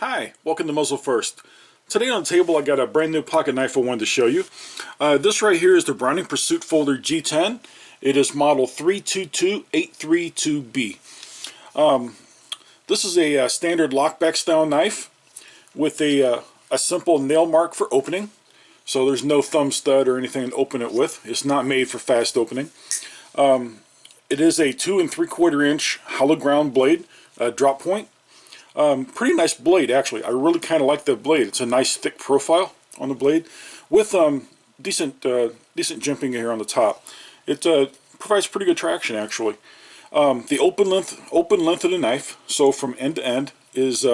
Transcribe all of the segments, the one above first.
Hi, welcome to Muzzle First. Today on the table I got a brand new pocket knife I wanted to show you. This right here is the Browning Pursuit Folder G-10. It is model 322832B. This is a standard lockback style knife with a simple nail mark for opening. So there's no thumb stud or anything to open it with. It's not made for fast opening. It is a 2 3/4 inch hollow ground blade, drop point. Pretty nice blade, actually. I really kind of like the blade. It's a nice thick profile on the blade with decent jimping here on the top. It provides pretty good traction, actually. The open length of the knife, so from end to end, is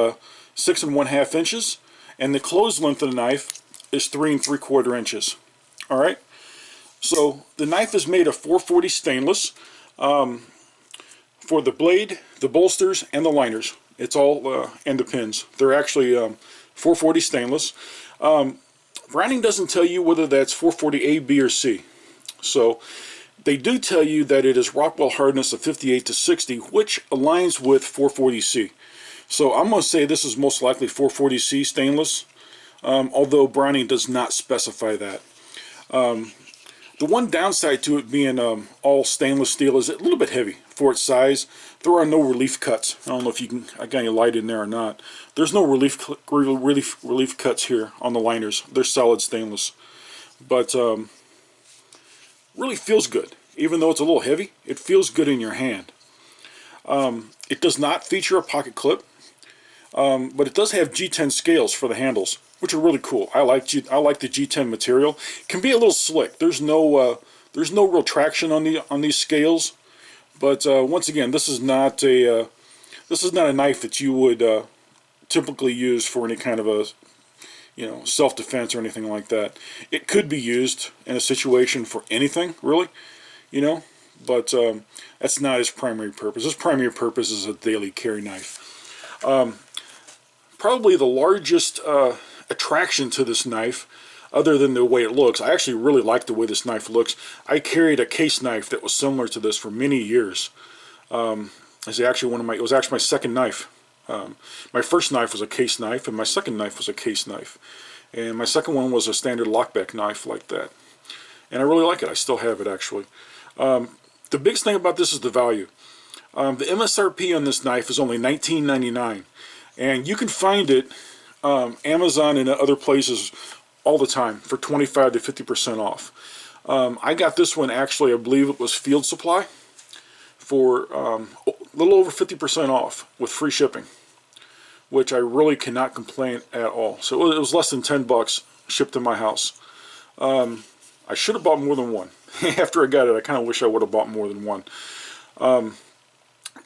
6 1/2 inches, and the closed length of the knife is 3 3/4 inches. All right. So the knife is made of 440 stainless for the blade, the bolsters, and the liners. It's all and the pins. They're actually 440 stainless. Browning doesn't tell you whether that's 440 A, B, or C. So they do tell you that it is Rockwell hardness of 58 to 60, which aligns with 440C. So I'm going to say this is most likely 440C stainless, although Browning does not specify that. The one downside to it being all stainless steel is a little bit heavy for its size. There are no relief cuts. I don't know if I got any light in there or not. There's no relief cuts here on the liners. They're solid stainless, but really feels good. Even though it's a little heavy, it feels good in your hand. It does not feature a pocket clip, but it does have G-10 scales for the handles, which are really cool. I like the G-10 material. It can be a little slick. There's no real traction on these scales, but once again, this is not a knife that you would typically use for any kind of a self-defense or anything like that. It could be used in a situation for anything, really, but that's not its primary purpose. Its primary purpose is a daily carry knife. Probably the largest attraction to this knife, other than the way it looks, I actually really like the way this knife looks. I carried a case knife that was similar to this for many years. It was actually my second knife. My first knife was a case knife, and my second knife was a case knife. And my second one was a standard lockback knife like that. And I really like it. I still have it, actually. The biggest thing about this is the value. The MSRP on this knife is only $19.99. And you can find it Amazon and other places all the time for 25 to 50% off. I got this one, actually, I believe it was Field Supply, for a little over 50% off with free shipping, which I really cannot complain at all. So it was less than 10 bucks shipped to my house. I should have bought more than one. After I got it, I kind of wish I would have bought more than one.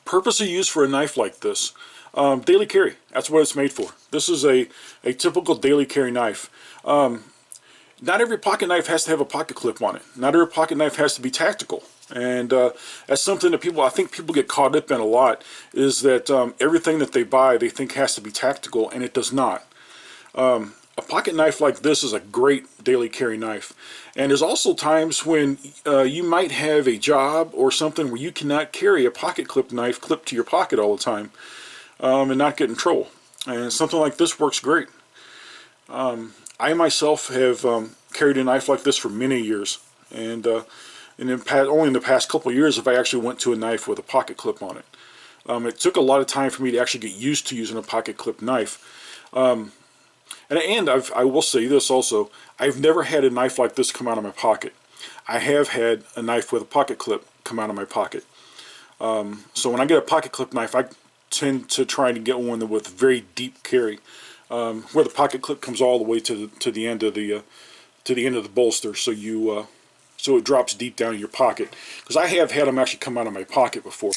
Purpose of use for a knife like this. Daily carry. That's what it's made for. This is a typical daily carry knife. Not every pocket knife has to have a pocket clip on it. Not every pocket knife has to be tactical. And that's something that I think people get caught up in a lot, is that everything that they buy they think has to be tactical, and it does not. A pocket knife like this is a great daily carry knife. And there's also times when you might have a job or something where you cannot carry a pocket clip knife clipped to your pocket all the time and not get in trouble. And something like this works great. I myself have carried a knife like this for many years, and only in the past couple of years have I actually went to a knife with a pocket clip on it. It took a lot of time for me to actually get used to using a pocket clip knife. And I will say this also, I've never had a knife like this come out of my pocket. I have had a knife with a pocket clip come out of my pocket. So when I get a pocket clip knife, I tend to try to get one with very deep carry, where the pocket clip comes all the way to the end of the bolster, so it drops deep down in your pocket. Because I have had them actually come out of my pocket before.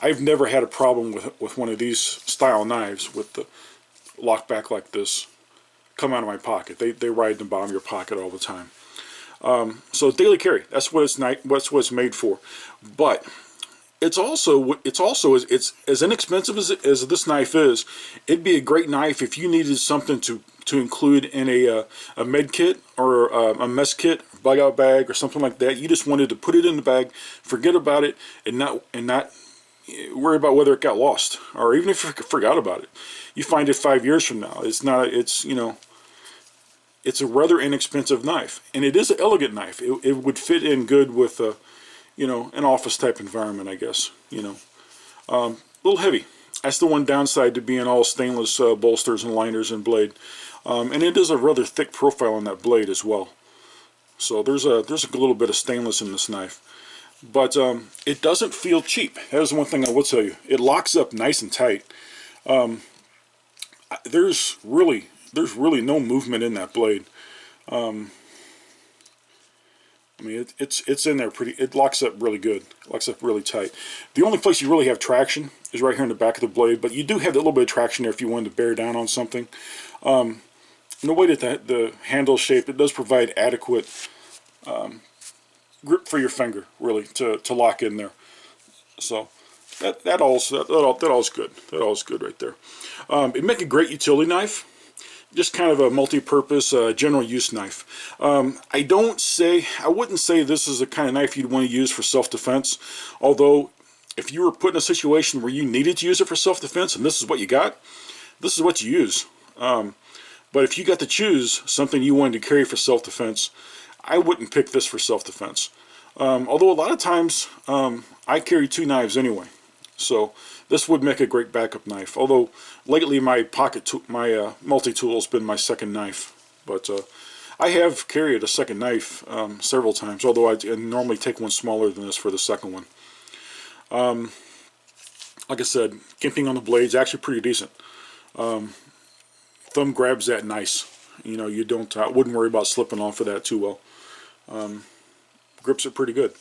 I've never had a problem with one of these style knives with the lockback like this come out of my pocket. They ride in the bottom of your pocket all the time. So daily carry, that's what it's made for. But it's as inexpensive as this knife is. It'd be a great knife if you needed something to include in a med kit or a mess kit, bug out bag or something like that. You just wanted to put it in the bag, forget about it, and not worry about whether it got lost, or even if you forgot about it. You find it 5 years from now. It's not. It's, you know, it's a rather inexpensive knife, and it is an elegant knife. It would fit in good with a, you know, an office type environment, I guess. You know, a little heavy. That's the one downside to being all stainless bolsters and liners and blade. And it is a rather thick profile on that blade as well. So there's a little bit of stainless in this knife. But it doesn't feel cheap. That is one thing I will tell you. It locks up nice and tight. There's really no movement in that blade. I mean, it's in there pretty. It locks up really good. It locks up really tight. The only place you really have traction is right here in the back of the blade, but you do have that little bit of traction there if you wanted to bear down on something. And the way that the handle shape, it does provide adequate grip for your finger, really, to lock in there. So that all's good. That all's good right there. It'd make a great utility knife. Just kind of a multi-purpose, general use knife. I wouldn't say this is the kind of knife you'd want to use for self-defense. Although, if you were put in a situation where you needed to use it for self-defense, and this is what you got, this is what you use. But if you got to choose something you wanted to carry for self-defense, I wouldn't pick this for self-defense. Although a lot of times, I carry two knives anyway. So this would make a great backup knife. Although lately my multi-tool has been my second knife. But I have carried a second knife several times. Although I normally take one smaller than this for the second one. Like I said, gimping on the blade is actually pretty decent. Thumb grabs that nice. You know, you don't. I wouldn't worry about slipping off of that too well. Grips it pretty good.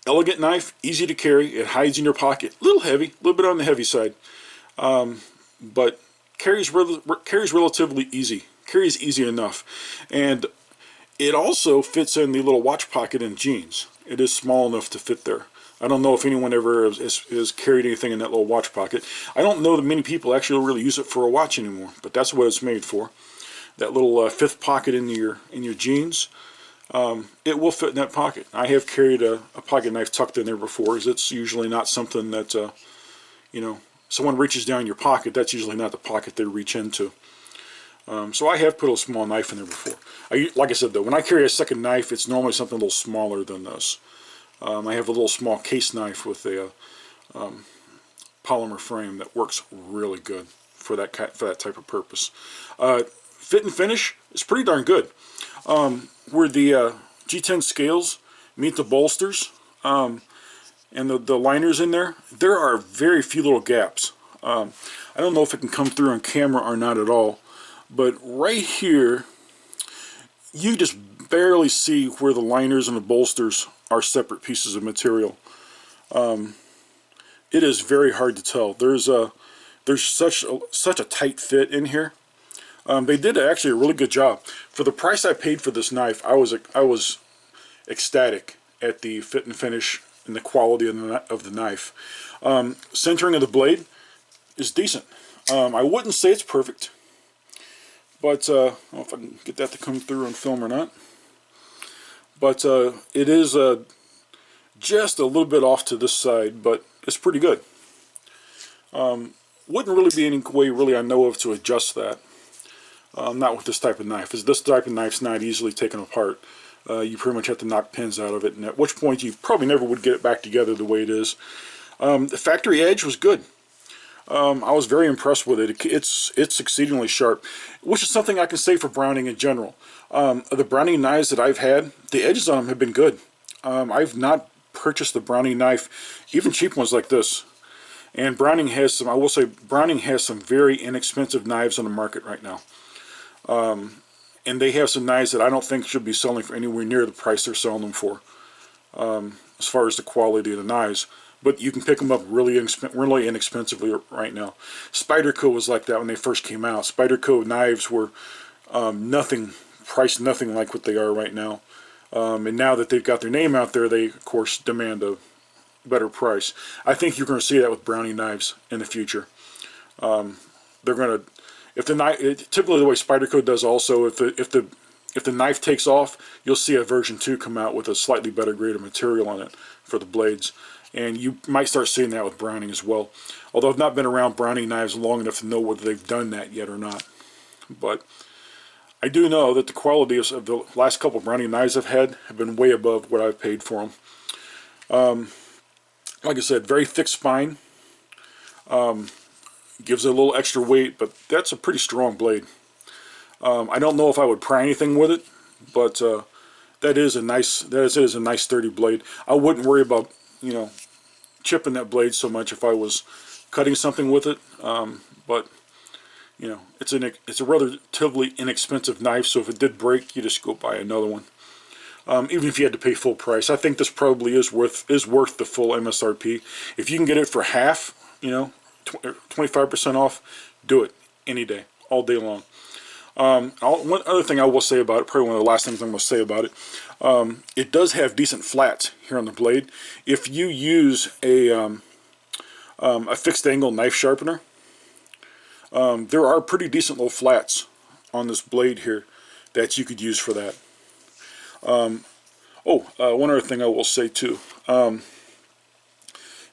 Elegant knife, easy to carry. It hides in your pocket. A little heavy, a little bit on the heavy side, but carries relatively easy. Carries easy enough, and it also fits in the little watch pocket in jeans. It is small enough to fit there. I don't know if anyone ever has carried anything in that little watch pocket. I don't know that many people actually really use it for a watch anymore, but that's what it's made for. That little fifth pocket in your jeans. It will fit in that pocket. I have carried a pocket knife tucked in there before, as it's usually not something that, you know, someone reaches down your pocket. That's usually not the pocket they reach into. So I have put a small knife in there before. Like I said though, when I carry a second knife, it's normally something a little smaller than this. I have a little small case knife with a polymer frame that works really good for that type of purpose. Fit and finish is pretty darn good. Where the G-10 scales meet the bolsters and the liners in there are very few little gaps. I don't know if it can come through on camera or not at all, but right here you just barely see where the liners and the bolsters are separate pieces of material. It is very hard to tell. There's such a tight fit in here. They did actually a really good job. For the price I paid for this knife, I was ecstatic at the fit and finish and the quality of the knife. Centering of the blade is decent. I wouldn't say it's perfect, but I don't know if I can get that to come through on film or not. But it is just a little bit off to this side, but it's pretty good. Wouldn't really be any way really I know of to adjust that. Not with this type of knife. As this type of knife's not easily taken apart. You pretty much have to knock pins out of it, and at which point you probably never would get it back together the way it is. The factory edge was good. I was very impressed with it. It's exceedingly sharp, which is something I can say for Browning in general. The Browning knives that I've had, the edges on them have been good. I've not purchased the Browning knife, even cheap ones like this. And Browning has some, I will say, Browning has some very inexpensive knives on the market right now. And they have some knives that I don't think should be selling for anywhere near the price they're selling them for, as far as the quality of the knives. But you can pick them up really inexpensively right now. Spyderco was like that when they first came out. Spyderco knives were priced nothing like what they are right now. And now that they've got their name out there, they of course demand a better price. I think you're going to see that with Browning knives in the future. They're going to, if the knife, typically the way Spyderco does also, if if the knife takes off, you'll see a version 2 come out with a slightly better grade of material on it for the blades. And you might start seeing that with Browning as well. Although I've not been around Browning knives long enough to know whether they've done that yet or not. But I do know that the quality of the last couple of Browning knives I've had have been way above what I've paid for them. Like I said, very thick spine. Gives it a little extra weight, but that's a pretty strong blade. I don't know if I would pry anything with it, but that is a nice sturdy blade. I wouldn't worry about, you know, chipping that blade so much if I was cutting something with it. But you know, it's a relatively inexpensive knife, so if it did break, you just go buy another one. Even if you had to pay full price, I think this probably is worth the full MSRP. If you can get it for half, you know, 25% off, do it any day, all day long. One other thing I will say about it, probably one of the last things I'm going to say about it, it does have decent flats here on the blade. If you use a fixed angle knife sharpener, there are pretty decent little flats on this blade here that you could use for that. One other thing I will say too,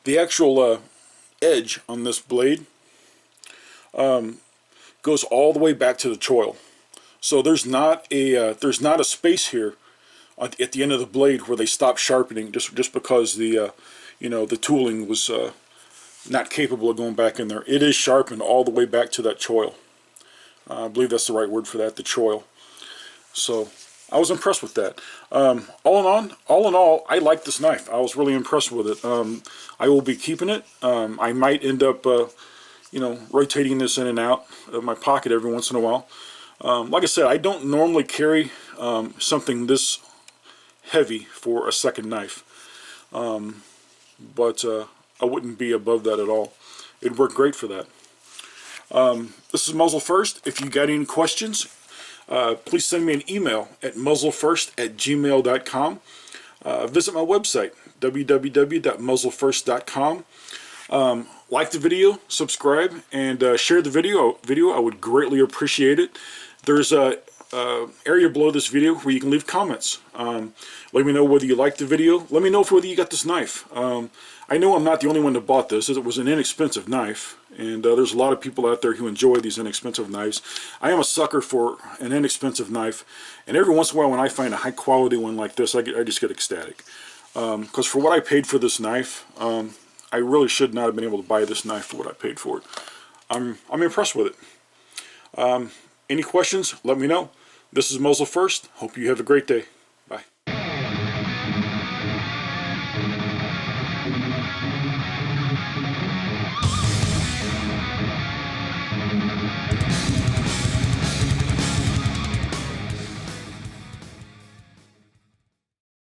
the actual edge on this blade goes all the way back to the choil. So there's not a space here at the end of the blade where they stop sharpening just because the you know, the tooling was not capable of going back in there. It is sharpened all the way back to that choil. I believe that's the right word for that, the choil. So I was impressed with that. All in all, I like this knife. I was really impressed with it. I will be keeping it. I might end up, you know, rotating this in and out of my pocket every once in a while. Like I said, I don't normally carry something this heavy for a second knife, but I wouldn't be above that at all. It'd work great for that. This is Muzzle First. If you got any questions, please send me an email at muzzlefirst@gmail.com. Visit my website, www.muzzlefirst.com. Like the video, subscribe, and share the video. I would greatly appreciate it. There's a area below this video where you can leave comments. Let me know whether you liked the video. Let me know whether you got this knife. I know I'm not the only one that bought this. It was an inexpensive knife, and there's a lot of people out there who enjoy these inexpensive knives. I am a sucker for an inexpensive knife, and every once in a while when I find a high quality one like this, I just get ecstatic. Because for what I paid for this knife, I really should not have been able to buy this knife for what I paid for it. I'm impressed with it. Any questions? Let me know. This is Muzzle First. Hope you have a great day. Bye.